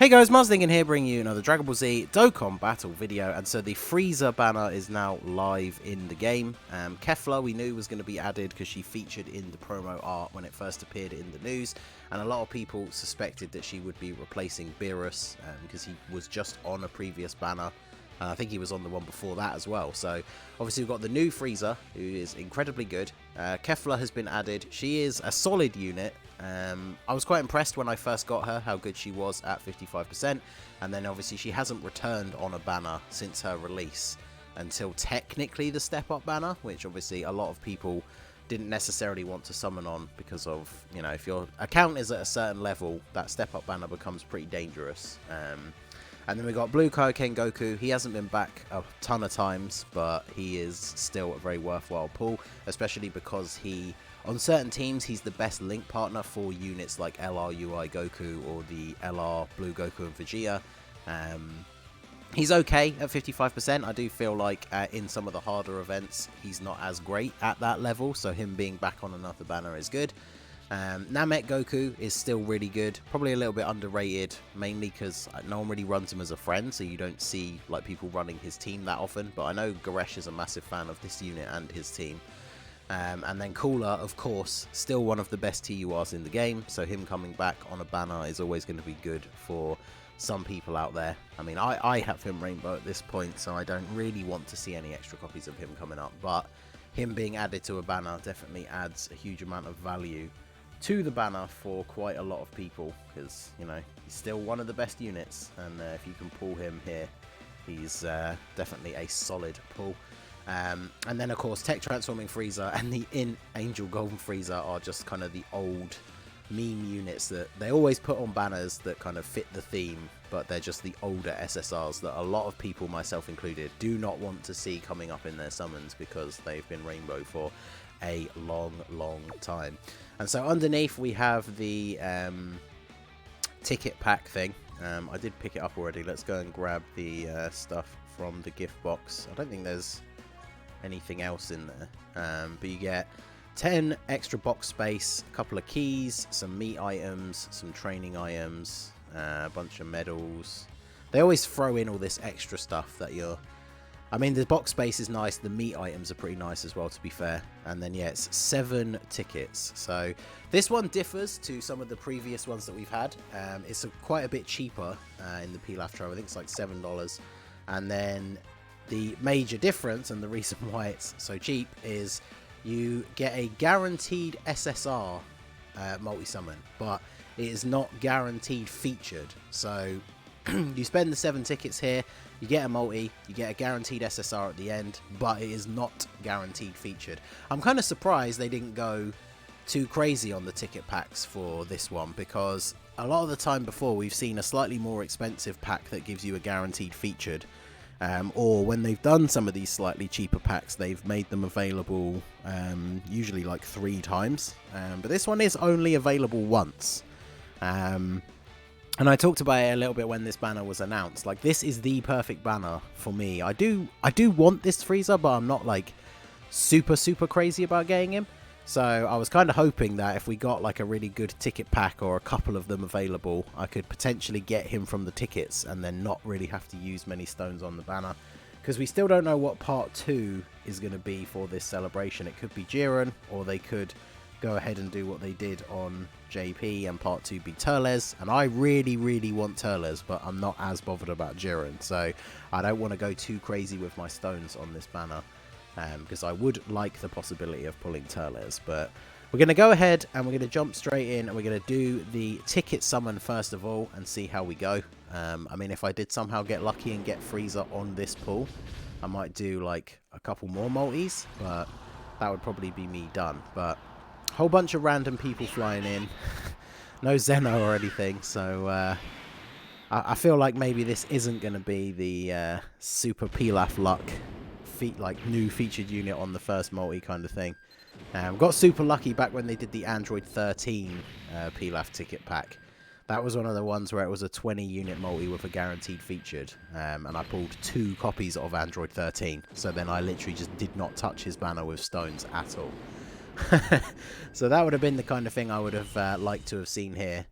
Hey guys, Mars Thinking here, bringing you another Dragon Ball Z Dokkan battle video. And so the FRIEZA banner is now live in the game. Kefla we knew was going to be added because she featured in the promo art when it first appeared in the news, and a lot of people suspected that she would be replacing Beerus because he was just on a previous banner. I think he was on the one before that as well. So obviously we've got the new FRIEZA, who is incredibly good. Kefla has been added. She is a solid unit. I was quite impressed when I first got her, how good she was at 55%. And then obviously she hasn't returned on a banner since her release until technically the step up banner, which obviously a lot of people didn't necessarily want to summon on because of, you know, if your account is at a certain level, that step up banner becomes pretty dangerous. And then we got Blue Kaioken Goku. He hasn't been back a ton of times, but he is still a very worthwhile pull, especially because he, on certain teams, he's the best link partner for units like LR UI Goku or the LR Blue Goku and Vegeta. He's okay at 55%. I do feel like in some of the harder events, he's not as great at that level, so him being back on another banner is good. Namek Goku is still really good, probably a little bit underrated, mainly because no one really runs him as a friend, so you don't see like people running his team that often, but I know Goresh is a massive fan of this unit and his team. And then Cooler, of course, still one of the best TURs in the game, so him coming back on a banner is always going to be good for some people out there. I mean, I have him Rainbow at this point, so I don't really want to see any extra copies of him coming up, but him being added to a banner definitely adds a huge amount of value to the banner for quite a lot of people, because, you know, he's still one of the best units, and if you can pull him here, he's definitely a solid pull. And then, of course, Tech Transforming Frieza and the Angel Golden Frieza are just kind of the old meme units that they always put on banners that kind of fit the theme, but they're just the older SSRs that a lot of people, myself included, do not want to see coming up in their summons because they've been Rainbow for a long time. And so underneath we have the ticket pack thing. I did pick it up already. Let's go and grab the stuff from the gift box. I don't think there's anything else in there, but you get 10 extra box space, a couple of keys, some meat items, some training items, a bunch of medals. They always throw in all this extra stuff that you're, I mean, the box space is nice, the meat items are pretty nice as well, to be fair. And then, yeah, it's 7 tickets. So this one differs to some of the previous ones that we've had. It's quite a bit cheaper in the Pilaf Tro. I think it's like $7. And then the major difference, and the reason why it's so cheap, is you get a guaranteed SSR multi-summon, but it is not guaranteed featured. So you spend the 7 tickets here, you get a multi, you get a guaranteed SSR at the end, but it is not guaranteed featured. I'm kind of surprised they didn't go too crazy on the ticket packs for this one, because a lot of the time before we've seen a slightly more expensive pack that gives you a guaranteed featured, or when they've done some of these slightly cheaper packs, they've made them available usually like 3 times, but this one is only available once. And I talked about it a little bit when this banner was announced. Like, this is the perfect banner for me. I do want this FRIEZA, but I'm not like super crazy about getting him. So I was kind of hoping that if we got like a really good ticket pack or a couple of them available, I could potentially get him from the tickets and then not really have to use many stones on the banner. Because we still don't know what part 2 is going to be for this celebration. It could be Jiren, or they could go ahead and do what they did on JP and part 2 be Turles, and I really want Turles, but I'm not as bothered about Jiren, so I don't want to go too crazy with my stones on this banner, because I would like the possibility of pulling Turles. But we're going to go ahead and we're going to jump straight in, and we're going to do the ticket summon first of all and see how we go. I mean, if I did somehow get lucky and get Frieza on this pull, I might do like a couple more multis, but that would probably be me done. But whole bunch of random people flying in, no Zeno or anything, so I feel like maybe this isn't going to be the super Pilaf luck like new featured unit on the first multi kind of thing. Got super lucky back when they did the Android 13 Pilaf ticket pack. That was one of the ones where it was a 20 unit multi with a guaranteed featured, and I pulled 2 copies of Android 13, so then I literally just did not touch his banner with stones at all. So that would have been the kind of thing I would have liked to have seen here.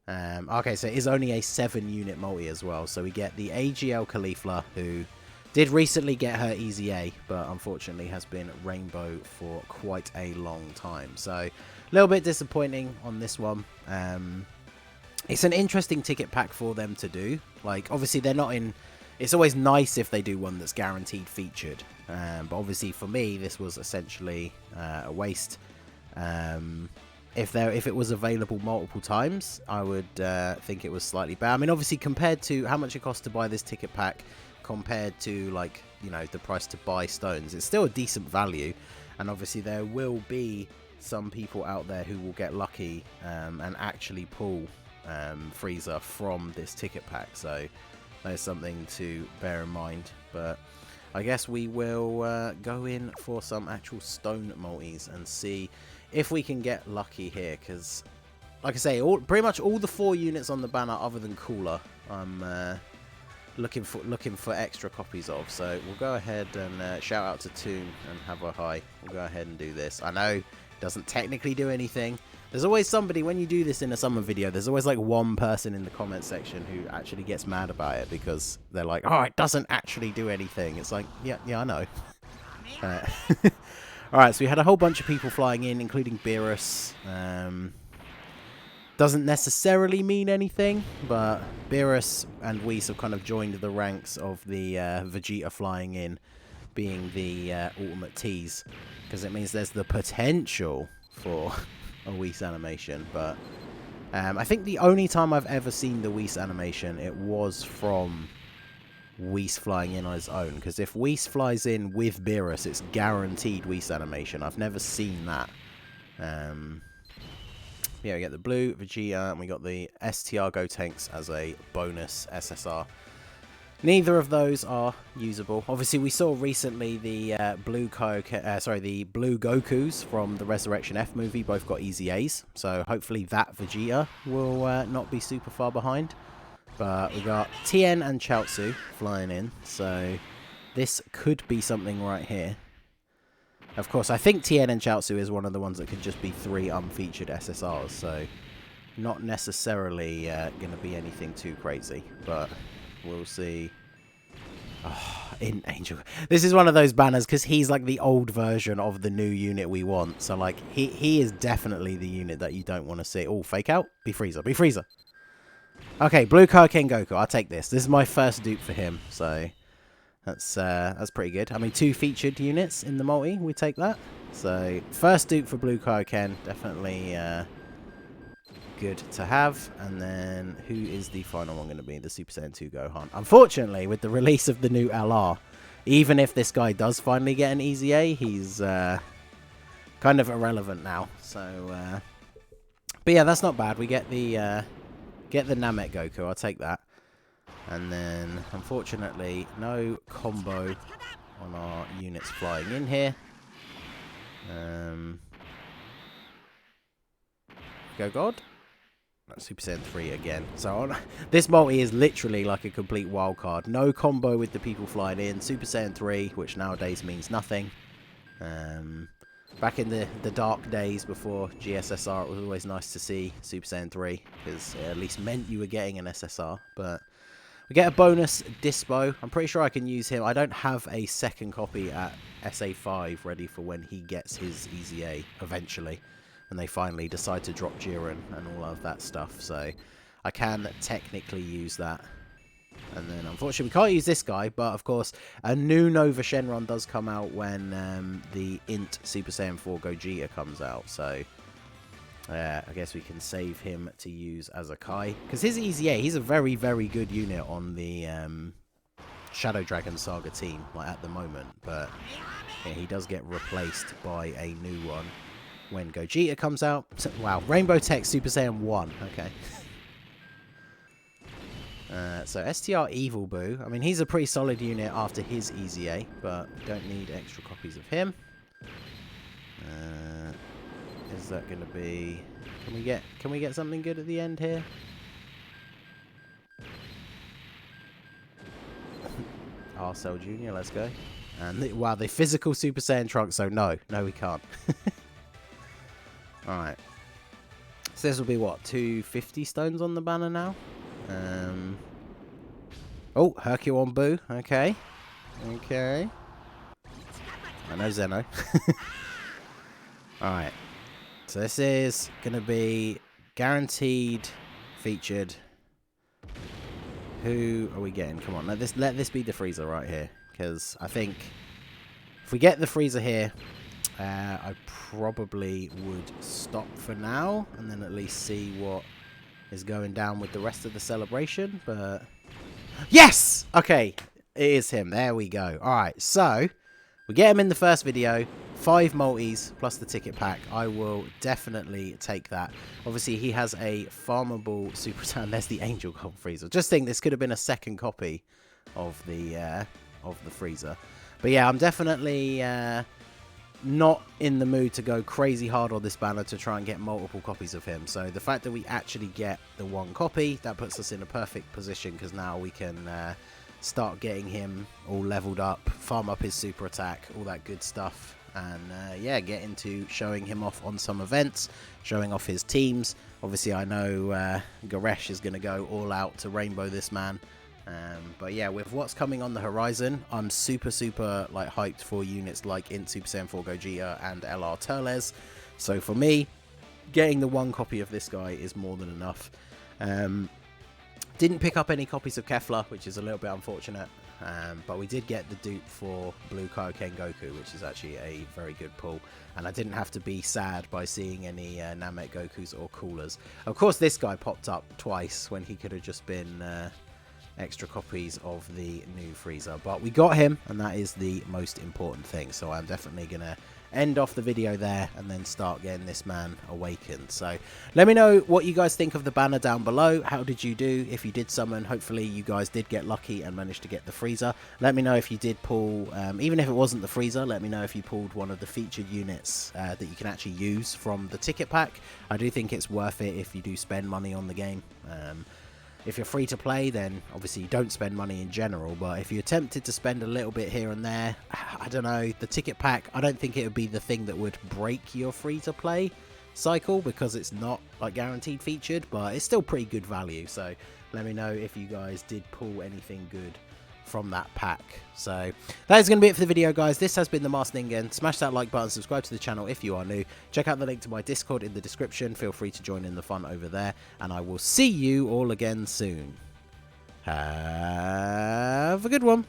Okay, so it is only a 7-unit multi as well. So we get the AGL Caulifla, who did recently get her Easy A, but unfortunately has been Rainbow for quite a long time. So a little bit disappointing on this one. It's an interesting ticket pack for them to do. Like, obviously, they're not in... It's always nice if they do one that's guaranteed featured. But obviously, for me, this was essentially a waste. If it was available multiple times, I would think it was slightly bad. I mean, obviously, compared to how much it costs to buy this ticket pack, compared to, like, you know, the price to buy stones, it's still a decent value. And obviously there will be some people out there who will get lucky and actually pull FRIEZA from this ticket pack, so there's something to bear in mind. But I guess we will go in for some actual stone multis and see if we can get lucky here, because like I say, pretty much all the 4 units on the banner other than Cooler, I'm looking for extra copies of. So we'll go ahead and shout out to Toon and have a hi. We'll go ahead and do this. I know it doesn't technically do anything. There's always somebody, when you do this in a summer video, there's always like one person in the comment section who actually gets mad about it because they're like, oh, it doesn't actually do anything. It's like, yeah, I know. Alright, so we had a whole bunch of people flying in, including Beerus. Doesn't necessarily mean anything, but Beerus and Whis have kind of joined the ranks of the Vegeta flying in, being the ultimate tease, because it means there's the potential for a Whis animation. But I think the only time I've ever seen the Whis animation, it was from Whis flying in on his own, because if Whis flies in with Beerus, it's guaranteed Whis animation. I've never seen that. Yeah, we get the blue Vegeta, and we got the STR Gotenks as a bonus SSR. Neither of those are usable. Obviously, we saw recently the blue Gokus from the Resurrection F movie both got Easy A's, so hopefully that Vegeta will not be super far behind. But we got Tien and Chaozu flying in, so this could be something right here. Of course, I think Tien and Chaozu is one of the ones that could just be 3 unfeatured SSRs, so not necessarily going to be anything too crazy, but we'll see. Oh, in Angel. This is one of those banners because he's like the old version of the new unit we want, so like he is definitely the unit that you don't want to see. Oh, fake out? Be FRIEZA. Be FRIEZA. Okay, Blue Kaioken Goku. I'll take this. This is my first dupe for him, so... That's pretty good. I mean, 2 featured units in the multi. We take that. So, first dupe for Blue Kaioken. Definitely good to have. And then, who is the final one going to be? The Super Saiyan 2 Gohan. Unfortunately, with the release of the new LR, even if this guy does finally get an Easy A, he's kind of irrelevant now. So, but yeah, that's not bad. We get the Namek Goku. I'll take that. And then, unfortunately, no combo on our units flying in here. Go God. That's Super Saiyan 3 again. So this multi is literally like a complete wild card. No combo with the people flying in. Super Saiyan 3, which nowadays means nothing. Back in the dark days before GSSR, it was always nice to see Super Saiyan 3, because it at least meant you were getting an SSR. But we get a bonus Dispo. I'm pretty sure I can use him. I don't have a second copy at SA5 ready for when he gets his Easy A eventually, when they finally decide to drop Jiren and all of that stuff. So I can technically use that. And then, unfortunately, we can't use this guy, but of course, a new Nova Shenron does come out when the Int Super Saiyan 4 Gogeta comes out. So I guess we can save him to use as a Kai, because his Easy A, he's a very, very good unit on the Shadow Dragon Saga team, like at the moment. But yeah, he does get replaced by a new one when Gogeta comes out. Wow, Rainbow Tech Super Saiyan 1. Okay. So STR Evil Boo. I mean, he's a pretty solid unit after his Easy A, but we don't need extra copies of him. Is that going to be... Can we get something good at the end here? Arcel Jr., let's go. And wow, the physical Super Saiyan Trunks, so no we can't. Alright. So this will be what, 250 stones on the banner now? Oh, Hercule on Boo. Okay. Okay. I know Zeno. Alright. So this is going to be guaranteed featured. Who are we getting? Come on, let this be the FRIEZA right here. Because I think if we get the FRIEZA here, I probably would stop for now. And then at least see what is going down with the rest of the celebration. But yes! Okay, it is him. There we go. Alright, so we get him in the first video. 5 multis plus the ticket pack. I will definitely take that. Obviously, he has a farmable Super Saiyan. There's the Angel Gold FRIEZA. Just think this could have been a second copy of the FRIEZA. But yeah, I'm definitely not in the mood to go crazy hard on this banner to try and get multiple copies of him. So the fact that we actually get the 1 copy, that puts us in a perfect position because now we can start getting him all leveled up, farm up his super attack, all that good stuff. And yeah, get into showing him off on some events, showing off his teams. Obviously, I know Goresh is going to go all out to rainbow this man. But yeah, with what's coming on the horizon, I'm super like hyped for units like Int Super Saiyan 4 Gogeta and LR Turles. So for me, getting the 1 copy of this guy is more than enough. Didn't pick up any copies of Kefla, which is a little bit unfortunate. But we did get the dupe for Blue Kaioken Goku, which is actually a very good pull. And I didn't have to be sad by seeing any Namek Gokus or Coolers. Of course, this guy popped up twice when he could have just been extra copies of the new FRIEZA. But we got him, and that is the most important thing. So I'm definitely going to end off the video there and then start getting this man awakened. So let me know what you guys think of the banner down below. How did you do if you did summon? Hopefully you guys did get lucky and managed to get the FRIEZA. Let me know if you did pull, even if it wasn't the FRIEZA, let me know if you pulled one of the featured units that you can actually use from the ticket pack. I do think it's worth it if you do spend money on the game. If you're free to play, then obviously you don't spend money in general, but if you're tempted to spend a little bit here and there, I don't know, the ticket pack, I don't think it would be the thing that would break your free to play cycle because it's not like guaranteed featured, but it's still pretty good value. So let me know if you guys did pull anything good from that pack. So that is going to be it for the video, guys. This has been the Masked Ningen. Smash that like button, subscribe to the channel if you are new. Check out the link to my Discord in the description. Feel free to join in the fun over there, and I will see you all again soon. Have a good one.